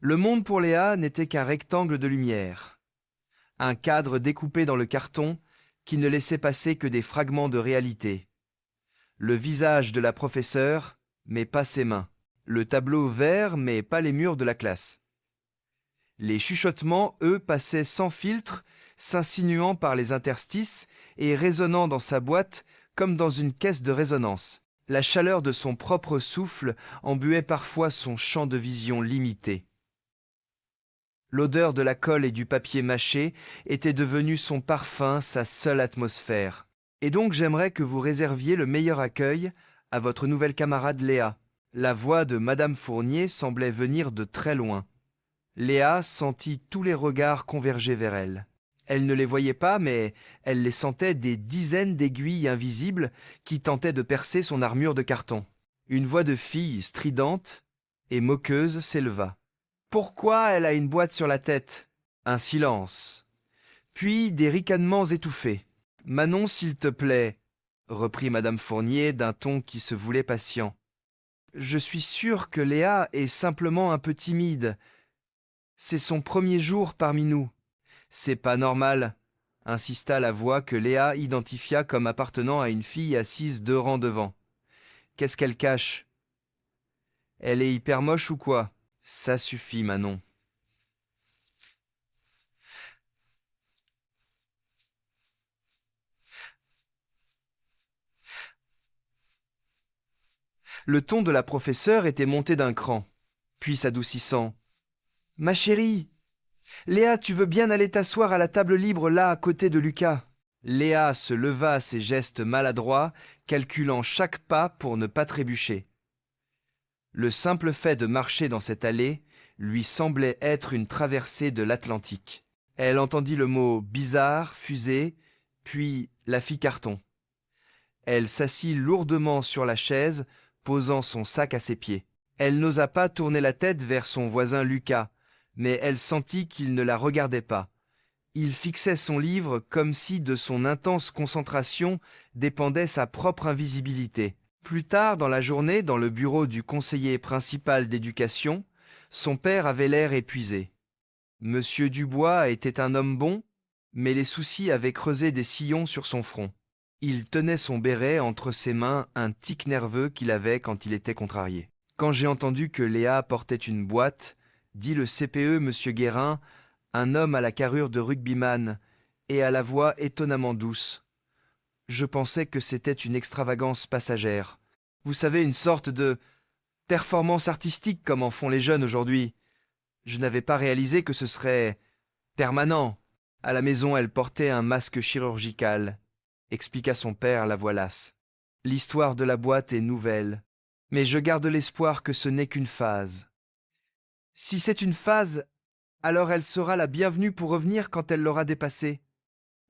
Le monde pour Léa n'était qu'un rectangle de lumière, un cadre découpé dans le carton qui ne laissait passer que des fragments de réalité. Le visage de la professeure, mais pas ses mains. Le tableau vert, mais pas les murs de la classe. Les chuchotements, eux, passaient sans filtre, s'insinuant par les interstices et résonnant dans sa boîte comme dans une caisse de résonance. La chaleur de son propre souffle embuait parfois son champ de vision limité. L'odeur de la colle et du papier mâché était devenue son parfum, sa seule atmosphère. Et donc j'aimerais que vous réserviez le meilleur accueil à votre nouvelle camarade Léa. La voix de Madame Fournier semblait venir de très loin. Léa sentit tous les regards converger vers elle. Elle ne les voyait pas, mais elle les sentait des dizaines d'aiguilles invisibles qui tentaient de percer son armure de carton. Une voix de fille stridente et moqueuse s'éleva. « Pourquoi elle a une boîte sur la tête ?» Un silence. Puis des ricanements étouffés. « Manon, s'il te plaît, » reprit Madame Fournier d'un ton qui se voulait patient. « Je suis sûre que Léa est simplement un peu timide. C'est son premier jour parmi nous. » « C'est pas normal, » insista la voix que Léa identifia comme appartenant à une fille assise 2 rangs devant. « Qu'est-ce qu'elle cache? Elle est hyper moche ou quoi? Ça suffit, Manon. » Le ton de la professeure était monté d'un cran, puis s'adoucissant. « Ma chérie, Léa, tu veux bien aller t'asseoir à la table libre là à côté de Lucas ?» Léa se leva à ses gestes maladroits, calculant chaque pas pour ne pas trébucher. Le simple fait de marcher dans cette allée lui semblait être une traversée de l'Atlantique. Elle entendit le mot bizarre, fusée, puis la fille carton. Elle s'assit lourdement sur la chaise, posant son sac à ses pieds. Elle n'osa pas tourner la tête vers son voisin Lucas, mais elle sentit qu'il ne la regardait pas. Il fixait son livre comme si de son intense concentration dépendait sa propre invisibilité. Plus tard dans la journée, dans le bureau du conseiller principal d'éducation, son père avait l'air épuisé. Monsieur Dubois était un homme bon, mais les soucis avaient creusé des sillons sur son front. Il tenait son béret entre ses mains, un tic nerveux qu'il avait quand il était contrarié. Quand j'ai entendu que Léa portait une boîte, dit le CPE Monsieur Guérin, un homme à la carrure de rugbyman et à la voix étonnamment douce. Je pensais que c'était une extravagance passagère. Vous savez, une sorte de performance artistique comme en font les jeunes aujourd'hui. Je n'avais pas réalisé que ce serait permanent. À la maison, elle portait un masque chirurgical, expliqua son père la voix lasse. L'histoire de la boîte est nouvelle, mais je garde l'espoir que ce n'est qu'une phase. Si c'est une phase, alors elle sera la bienvenue pour revenir quand elle l'aura dépassée,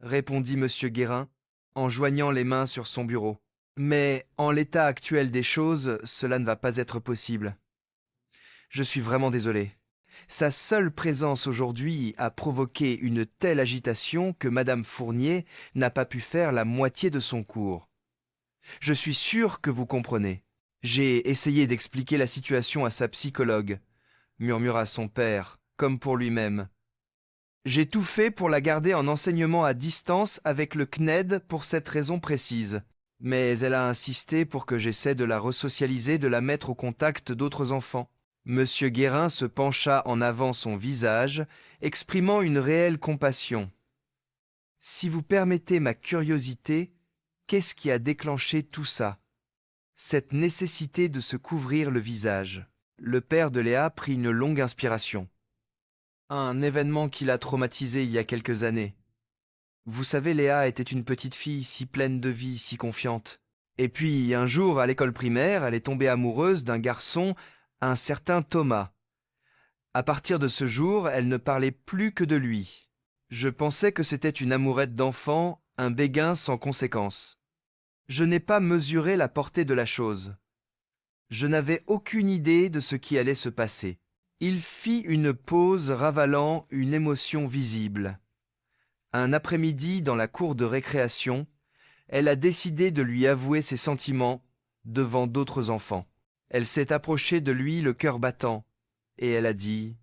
répondit Monsieur Guérin, en joignant les mains sur son bureau. Mais en l'état actuel des choses, cela ne va pas être possible. Je suis vraiment désolé. Sa seule présence aujourd'hui a provoqué une telle agitation que Madame Fournier n'a pas pu faire la moitié de son cours. Je suis sûr que vous comprenez. J'ai essayé d'expliquer la situation à sa psychologue, murmura son père, comme pour lui-même. J'ai tout fait pour la garder en enseignement à distance avec le CNED pour cette raison précise. Mais elle a insisté pour que j'essaie de la resocialiser, de la mettre au contact d'autres enfants. Monsieur Guérin se pencha en avant son visage, exprimant une réelle compassion. Si vous permettez ma curiosité, qu'est-ce qui a déclenché tout ça? Cette nécessité de se couvrir le visage. Le père de Léa prit une longue inspiration. Un événement qui l'a traumatisé il y a quelques années. Vous savez, Léa était une petite fille si pleine de vie, si confiante. Et puis, un jour, à l'école primaire, elle est tombée amoureuse d'un garçon, un certain Thomas. À partir de ce jour, elle ne parlait plus que de lui. Je pensais que c'était une amourette d'enfant, un béguin sans conséquence. Je n'ai pas mesuré la portée de la chose. Je n'avais aucune idée de ce qui allait se passer. Il fit une pause ravalant une émotion visible. Un après-midi, dans la cour de récréation, elle a décidé de lui avouer ses sentiments devant d'autres enfants. Elle s'est approchée de lui le cœur battant, et elle a dit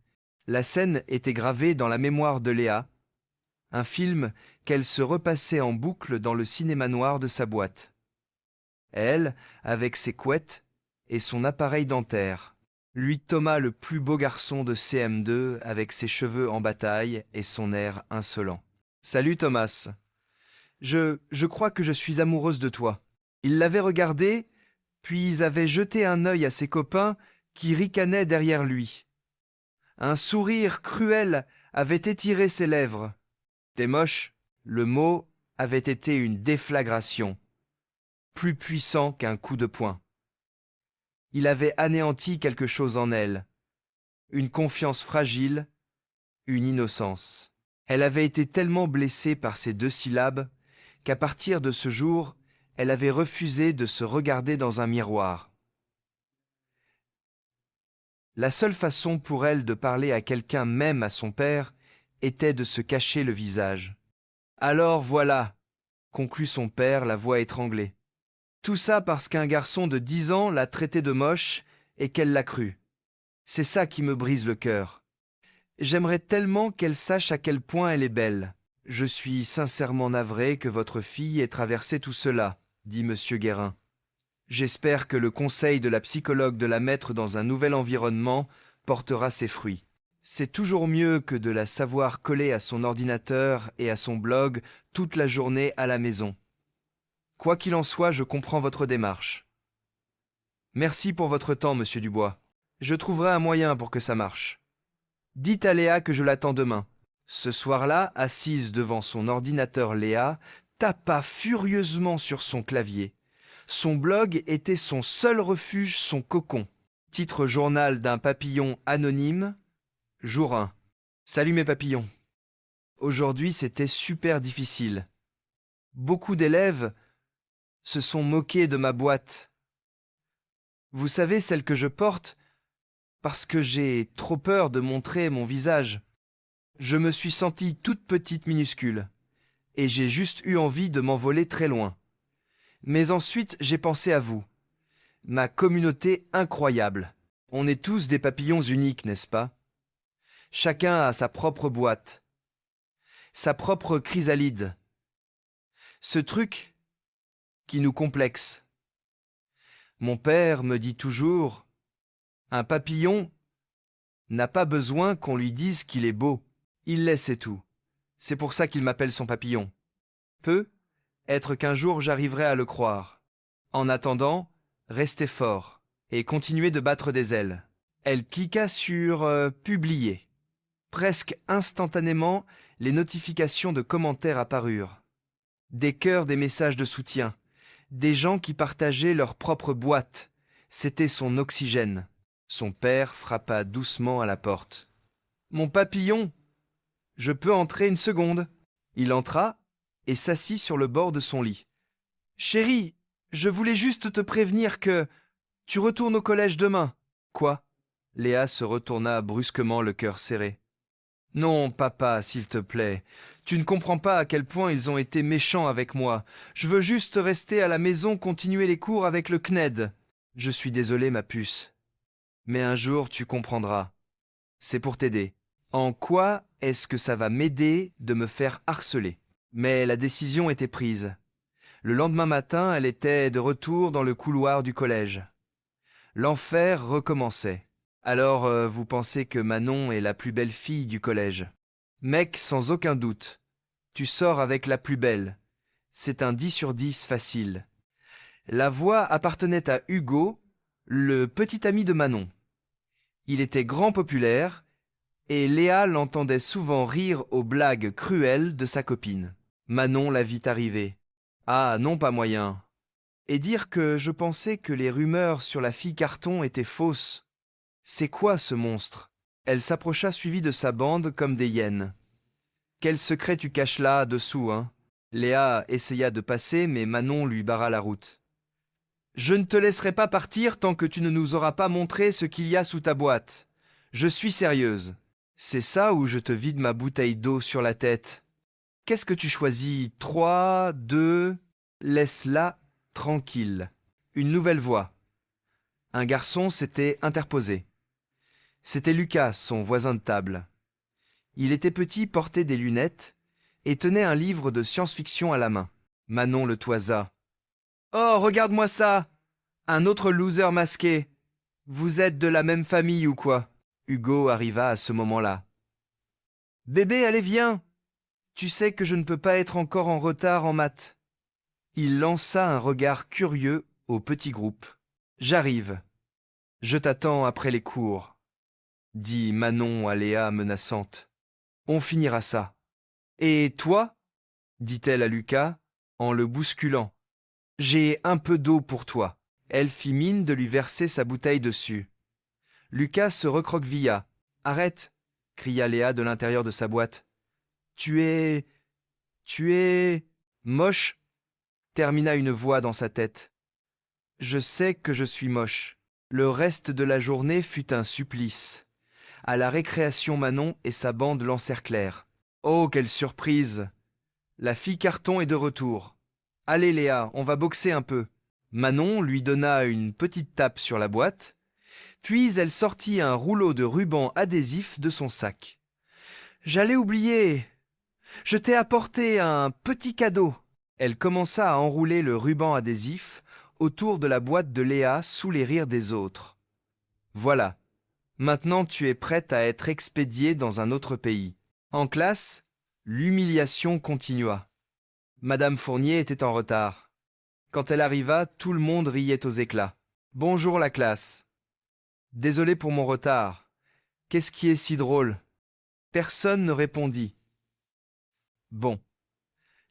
La scène était gravée dans la mémoire de Léa, un film qu'elle se repassait en boucle dans le cinéma noir de sa boîte. Elle, avec ses couettes et son appareil dentaire. Lui Thomas le plus beau garçon de CM2 avec ses cheveux en bataille et son air insolent. « Salut Thomas. Je crois que je suis amoureuse de toi. » Il l'avait regardé, puis avait jeté un œil à ses copains qui ricanaient derrière lui. Un sourire cruel avait étiré ses lèvres. « T'es moche !» Le mot avait été une déflagration, plus puissant qu'un coup de poing. Il avait anéanti quelque chose en elle, une confiance fragile, une innocence. Elle avait été tellement blessée par ces 2 syllabes qu'à partir de ce jour, elle avait refusé de se regarder dans un miroir. La seule façon pour elle de parler à quelqu'un, même à son père, était de se cacher le visage. « Alors voilà !» conclut son père, la voix étranglée. Tout ça parce qu'un garçon de 10 ans l'a traitée de moche et qu'elle l'a cru. C'est ça qui me brise le cœur. J'aimerais tellement qu'elle sache à quel point elle est belle. Je suis sincèrement navré que votre fille ait traversé tout cela, dit M. Guérin. J'espère que le conseil de la psychologue de la mettre dans un nouvel environnement portera ses fruits. C'est toujours mieux que de la savoir collée à son ordinateur et à son blog toute la journée à la maison. Quoi qu'il en soit, je comprends votre démarche. Merci pour votre temps, monsieur Dubois. Je trouverai un moyen pour que ça marche. Dites à Léa que je l'attends demain. » Ce soir-là, assise devant son ordinateur, Léa tapa furieusement sur son clavier. Son blog était son seul refuge, son cocon. Titre journal d'un papillon anonyme, jour 1. Salut mes papillons. Aujourd'hui, c'était super difficile. Beaucoup d'élèves se sont moqués de ma boîte. Vous savez, celle que je porte, parce que j'ai trop peur de montrer mon visage. Je me suis sentie toute petite minuscule, et j'ai juste eu envie de m'envoler très loin. Mais ensuite, j'ai pensé à vous. Ma communauté incroyable. On est tous des papillons uniques, n'est-ce pas? Chacun a sa propre boîte, sa propre chrysalide. Ce truc qui nous complexe. Mon père me dit toujours, un papillon n'a pas besoin qu'on lui dise qu'il est beau. Il l'est, c'est tout. C'est pour ça qu'il m'appelle son papillon. Peut être qu'un jour j'arriverai à le croire. En attendant, restez fort et continuez de battre des ailes. Elle cliqua sur Publier. Presque instantanément, les notifications de commentaires apparurent. Des cœurs, des messages de soutien. Des gens qui partageaient leur propre boîte. C'était son oxygène. Son père frappa doucement à la porte. « Mon papillon, je peux entrer une seconde ?» Il entra et s'assit sur le bord de son lit. « Chérie, je voulais juste te prévenir que tu retournes au collège demain. »« Quoi ?» Léa se retourna brusquement, le cœur serré. « Non, papa, s'il te plaît. Tu ne comprends pas à quel point ils ont été méchants avec moi. Je veux juste rester à la maison, continuer les cours avec le CNED. Je suis désolé, ma puce. Mais un jour, tu comprendras. C'est pour t'aider. En quoi est-ce que ça va m'aider de me faire harceler ?» Mais la décision était prise. Le lendemain matin, elle était de retour dans le couloir du collège. L'enfer recommençait. Alors, vous pensez que Manon est la plus belle fille du collège. Mec, sans aucun doute. Tu sors avec la plus belle. C'est un 10 sur 10 facile. La voix appartenait à Hugo, le petit ami de Manon. Il était grand populaire, et Léa l'entendait souvent rire aux blagues cruelles de sa copine. Manon la vit arriver. Ah, non, pas moyen. Et dire que je pensais que les rumeurs sur la fille carton étaient fausses. C'est quoi ce monstre? Elle s'approcha suivie de sa bande comme des hyènes. Quel secret tu caches là, dessous, hein? Léa essaya de passer, mais Manon lui barra la route. Je ne te laisserai pas partir tant que tu ne nous auras pas montré ce qu'il y a sous ta boîte. Je suis sérieuse. C'est ça ou je te vide ma bouteille d'eau sur la tête? Qu'est-ce que tu choisis? 3, 2... Laisse-la tranquille. Une nouvelle voix. Un garçon s'était interposé. C'était Lucas, son voisin de table. Il était petit, portait des lunettes et tenait un livre de science-fiction à la main. Manon le toisa. « Oh, regarde-moi ça! Un autre loser masqué! Vous êtes de la même famille ou quoi ?» Hugo arriva à ce moment-là. « Bébé, allez, viens! Tu sais que je ne peux pas être encore en retard en maths. » Il lança un regard curieux au petit groupe. « J'arrive. Je t'attends après les cours, » dit Manon à Léa menaçante. « On finira ça. »« Et toi ?» dit-elle à Lucas en le bousculant. « J'ai un peu d'eau pour toi. » Elle fit mine de lui verser sa bouteille dessus. Lucas se recroquevilla. « Arrête !» cria Léa de l'intérieur de sa boîte. « Tu es moche !» termina une voix dans sa tête. « Je sais que je suis moche. » Le reste de la journée fut un supplice. À la récréation, Manon et sa bande l'encerclèrent. Oh, quelle surprise! La fille carton est de retour. « Allez Léa, on va boxer un peu. » Manon lui donna une petite tape sur la boîte, puis elle sortit un rouleau de ruban adhésif de son sac. « J'allais oublier. Je t'ai apporté un petit cadeau. » Elle commença à enrouler le ruban adhésif autour de la boîte de Léa sous les rires des autres. « Voilà. Maintenant tu es prête à être expédiée dans un autre pays. » En classe, l'humiliation continua. Madame Fournier était en retard. Quand elle arriva, tout le monde riait aux éclats. « Bonjour la classe. Désolé pour mon retard. Qu'est-ce qui est si drôle ?» Personne ne répondit. Bon.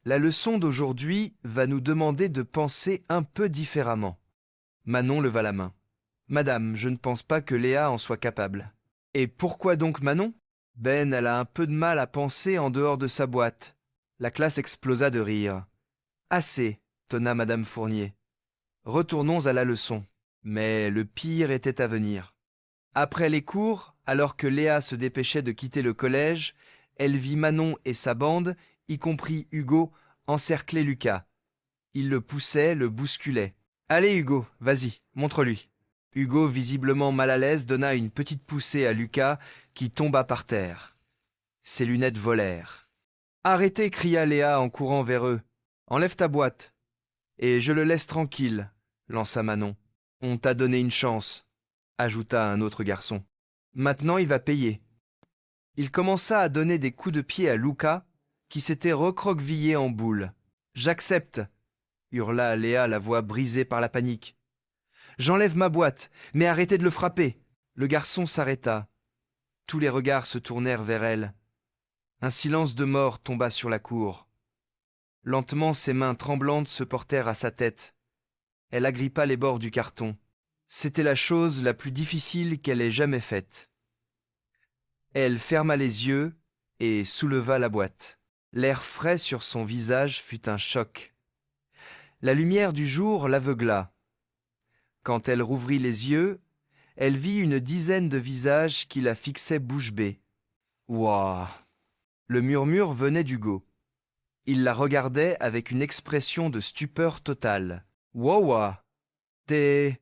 La leçon d'aujourd'hui va nous demander de penser un peu différemment. Manon leva la main. « Madame, je ne pense pas que Léa en soit capable. » « Et pourquoi donc Manon ? Ben, elle a un peu de mal à penser en dehors de sa boîte. » La classe explosa de rire. « Assez, » tonna Madame Fournier. « Retournons à la leçon. » Mais le pire était à venir. Après les cours, alors que Léa se dépêchait de quitter le collège, elle vit Manon et sa bande, y compris Hugo, encercler Lucas. Il le poussait, le bousculait. « Allez Hugo, vas-y, montre-lui. » Hugo, visiblement mal à l'aise, donna une petite poussée à Lucas, qui tomba par terre. Ses lunettes volèrent. « Arrêtez !» cria Léa en courant vers eux. « Enlève ta boîte. »« Et je le laisse tranquille, » lança Manon. « On t'a donné une chance, » ajouta un autre garçon. « Maintenant il va payer. » Il commença à donner des coups de pied à Lucas, qui s'était recroquevillé en boule. « J'accepte !» hurla Léa, la voix brisée par la panique. « J'enlève ma boîte, mais arrêtez de le frapper !» Le garçon s'arrêta. Tous les regards se tournèrent vers elle. Un silence de mort tomba sur la cour. Lentement, ses mains tremblantes se portèrent à sa tête. Elle agrippa les bords du carton. C'était la chose la plus difficile qu'elle ait jamais faite. Elle ferma les yeux et souleva la boîte. L'air frais sur son visage fut un choc. La lumière du jour l'aveugla. Quand elle rouvrit les yeux, elle vit une dizaine de visages qui la fixaient bouche bée. « Ouah !» Le murmure venait d'Hugo. Il la regardait avec une expression de stupeur totale. « Ouah, t'es...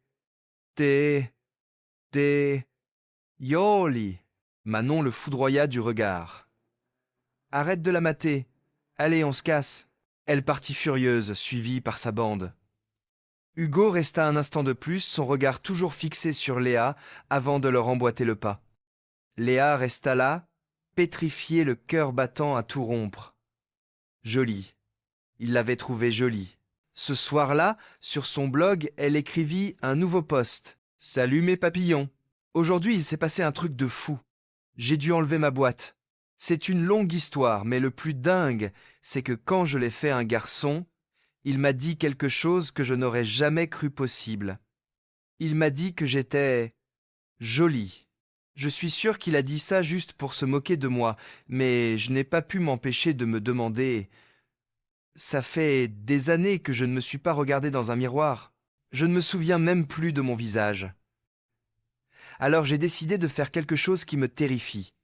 Yoli !» Manon le foudroya du regard. « Arrête de la mater. Allez, on se casse. » Elle partit furieuse, suivie par sa bande. Hugo resta un instant de plus, son regard toujours fixé sur Léa, avant de leur emboîter le pas. Léa resta là, pétrifiée, le cœur battant à tout rompre. Jolie. Il l'avait trouvée jolie. Ce soir-là, sur son blog, elle écrivit un nouveau post. « Salut mes papillons. Aujourd'hui, il s'est passé un truc de fou. J'ai dû enlever ma boîte. C'est une longue histoire, mais le plus dingue, c'est que quand je l'ai fait un garçon, il m'a dit quelque chose que je n'aurais jamais cru possible. Il m'a dit que j'étais jolie. Je suis sûr qu'il a dit ça juste pour se moquer de moi, mais je n'ai pas pu m'empêcher de me demander... Ça fait des années que je ne me suis pas regardé dans un miroir. Je ne me souviens même plus de mon visage. Alors j'ai décidé de faire quelque chose qui me terrifie.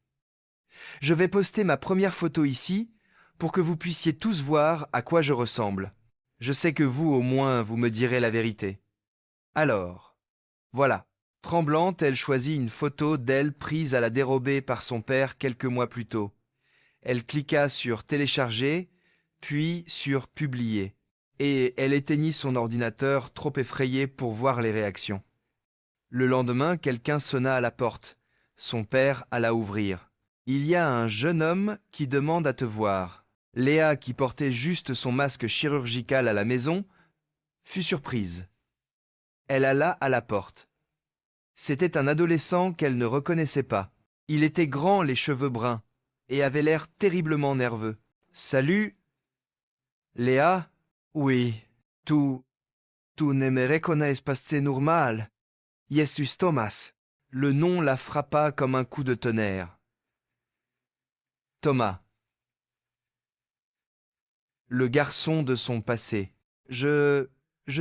Je vais poster ma première photo ici pour que vous puissiez tous voir à quoi je ressemble. Je sais que vous, au moins, vous me direz la vérité. Alors, voilà. Tremblante, elle choisit une photo d'elle prise à la dérobée par son père quelques mois plus tôt. Elle cliqua sur Télécharger, puis sur Publier. Et elle éteignit son ordinateur, trop effrayée pour voir les réactions. Le lendemain, quelqu'un sonna à la porte. Son père alla ouvrir. Il y a un jeune homme qui demande à te voir. Léa, qui portait juste son masque chirurgical à la maison, fut surprise. Elle alla à la porte. C'était un adolescent qu'elle ne reconnaissait pas. Il était grand, les cheveux bruns, et avait l'air terriblement nerveux. « Salut, Léa? Oui, tu ne me reconnais pas, c'est normal. Jesus Thomas. » Le nom la frappa comme un coup de tonnerre. Thomas. Le garçon de son passé. Je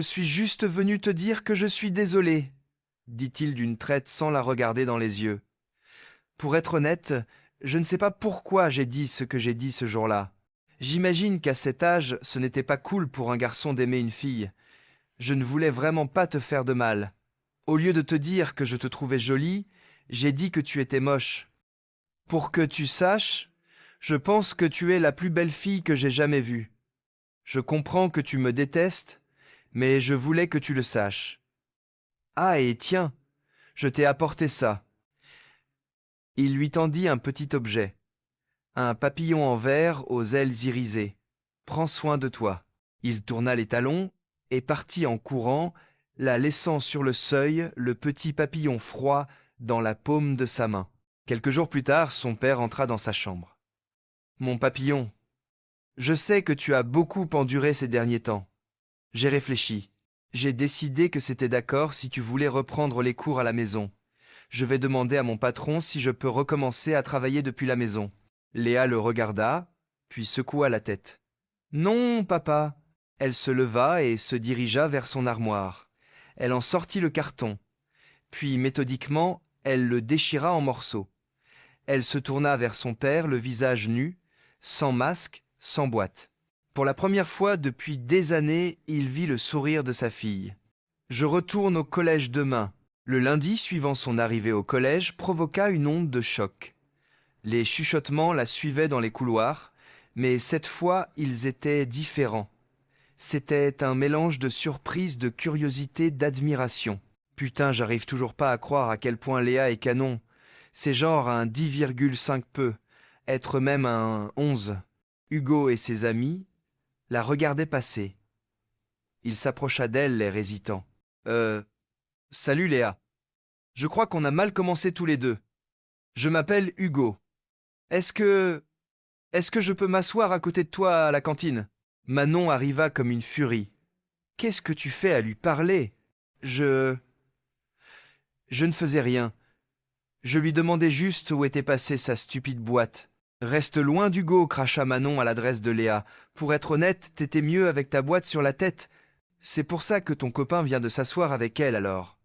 suis juste venu te dire que je suis désolé, dit-il d'une traite sans la regarder dans les yeux. Pour être honnête, je ne sais pas pourquoi j'ai dit ce que j'ai dit ce jour-là. J'imagine qu'à cet âge, ce n'était pas cool pour un garçon d'aimer une fille. Je ne voulais vraiment pas te faire de mal. Au lieu de te dire que je te trouvais jolie, j'ai dit que tu étais moche. Pour que tu saches, je pense que tu es la plus belle fille que j'ai jamais vue. Je comprends que tu me détestes, mais je voulais que tu le saches. Ah, et tiens, je t'ai apporté ça. Il lui tendit un petit objet. Un papillon en verre aux ailes irisées. Prends soin de toi. Il tourna les talons et partit en courant, la laissant sur le seuil, le petit papillon froid dans la paume de sa main. Quelques jours plus tard, son père entra dans sa chambre. « Mon papillon, je sais que tu as beaucoup enduré ces derniers temps. J'ai réfléchi. J'ai décidé que c'était d'accord si tu voulais reprendre les cours à la maison. Je vais demander à mon patron si je peux recommencer à travailler depuis la maison. » Léa le regarda, puis secoua la tête. « Non, papa !» Elle se leva et se dirigea vers son armoire. Elle en sortit le carton. Puis, méthodiquement, elle le déchira en morceaux. Elle se tourna vers son père, le visage nu, sans masque, sans boîte. Pour la première fois depuis des années, il vit le sourire de sa fille. « Je retourne au collège demain. » Le lundi suivant son arrivée au collège provoqua une onde de choc. Les chuchotements la suivaient dans les couloirs, mais cette fois ils étaient différents. C'était un mélange de surprise, de curiosité, d'admiration. Putain, j'arrive toujours pas à croire à quel point Léa est canon. C'est genre un 10,5 peu, être même un 11. Hugo et ses amis la regardaient passer. Il s'approcha d'elle, l'air hésitant. « Salut Léa. Je crois qu'on a mal commencé tous les deux. Je m'appelle Hugo. Est-ce que je peux m'asseoir à côté de toi à la cantine ?» Manon arriva comme une furie. « Qu'est-ce que tu fais à lui parler ? Je ne faisais rien. Je lui demandais juste où était passée sa stupide boîte. »« Reste loin d'Hugo, cracha Manon à l'adresse de Léa. Pour être honnête, t'étais mieux avec ta boîte sur la tête. C'est pour ça que ton copain vient de s'asseoir avec elle alors. »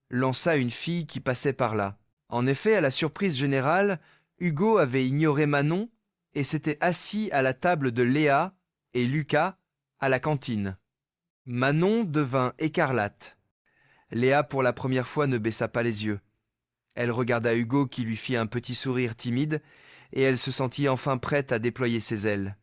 Lança une fille qui passait par là. En effet, à la surprise générale, Hugo avait ignoré Manon et s'était assis à la table de Léa et Lucas à la cantine. Manon devint écarlate. Léa, pour la première fois, ne baissa pas les yeux. Elle regarda Hugo qui lui fit un petit sourire timide et elle se sentit enfin prête à déployer ses ailes.